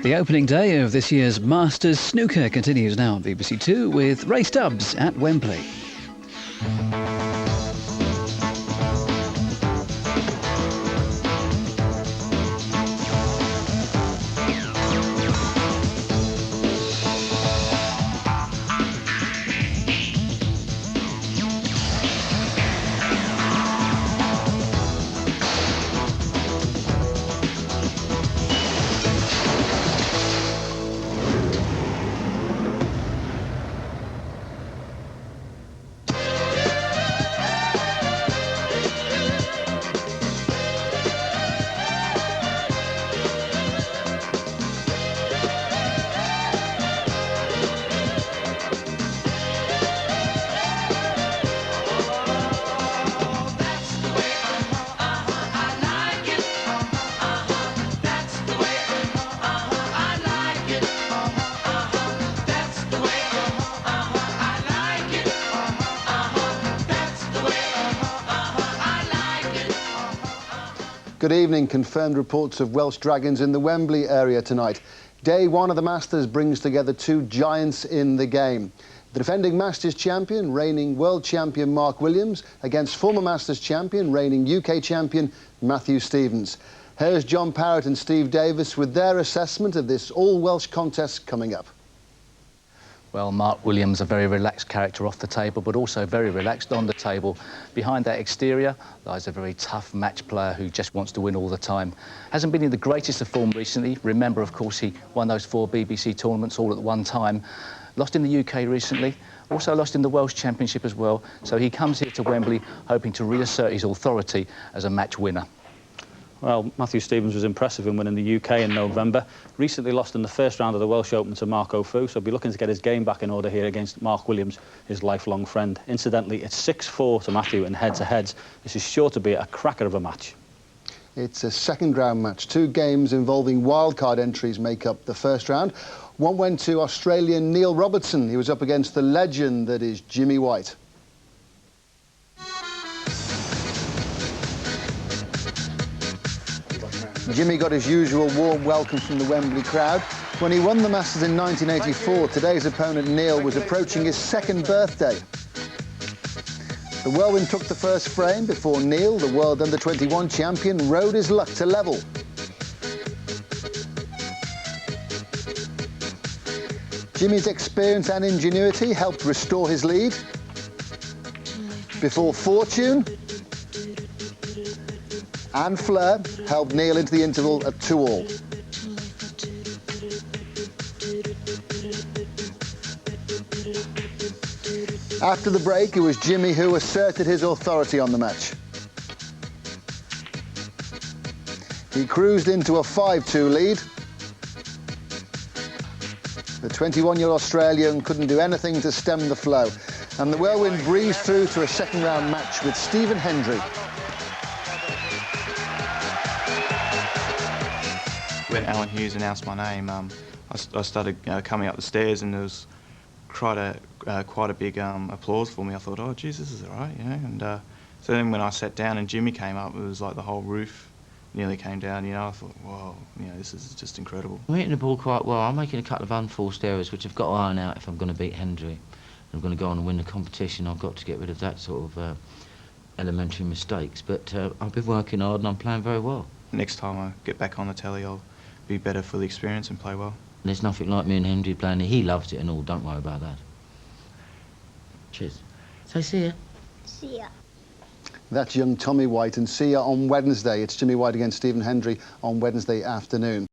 The opening day of this year's Masters Snooker continues now on BBC Two with Ray Stubbs at Wembley. Good evening. Confirmed reports of Welsh Dragons in the Wembley area tonight. Day one of the Masters brings together two giants in the game. The defending Masters champion, reigning world champion Mark Williams, against former Masters champion, reigning UK champion Matthew Stevens. Here's John Parrott and Steve Davis with their assessment of this all-Welsh contest coming up. Well, Mark Williams, a very relaxed character off the table, but also very relaxed on the table. Behind that exterior lies a very tough match player who just wants to win all the time. Hasn't been in the greatest of form recently. Remember, of course, he won those 4 BBC tournaments all at one time. Lost in the UK recently, also lost in the Welsh Championship as well. So he comes here to Wembley hoping to reassert his authority as a match winner. Well, Matthew Stevens was impressive in winning the UK in November. Recently lost in the first round of the Welsh Open to Marco Fu, so be looking to get his game back in order here against Mark Williams, his lifelong friend. Incidentally, it's 6-4 to Matthew in head-to-heads. This is sure to be a cracker of a match. It's a second-round match. 2 games involving wildcard entries make up the first round. One went to Australian Neil Robertson. He was up against the legend that is Jimmy White. Jimmy got his usual warm welcome from the Wembley crowd. When he won the Masters in 1984, today's opponent Neil was approaching his 2nd birthday. The whirlwind took the first frame before Neil, the world under-21 champion, rode his luck to level. Jimmy's experience and ingenuity helped restore his lead before fortune and flair helped Neil into the interval at 2-all. After the break, it was Jimmy who asserted his authority on the match. He cruised into a 5-2 lead. The 21-year-old Australian couldn't do anything to stem the flow, and the whirlwind breezed through to a second-round match with Stephen Hendry. When Alan Hughes announced my name, I started coming up the stairs, and there was quite a big applause for me. I thought, oh, geez, this is all right, you know. And so then when I sat down and Jimmy came up, it was like the whole roof nearly came down, you know. I thought, whoa, you know, this is just incredible. I'm hitting the ball quite well. I'm making a couple of unforced errors, which I've got to iron out if I'm going to beat Hendry. I'm going to go on and win the competition. I've got to get rid of that sort of elementary mistakes. But I've been working hard and I'm playing very well. Next time I get back on the telly, I'll be better for the experience and play well. There's nothing like me and Hendry playing. He loves it and all, don't worry about that. Cheers. So see ya. See ya. That's young Tommy White, and see ya on Wednesday. It's Jimmy White against Stephen Hendry on Wednesday afternoon.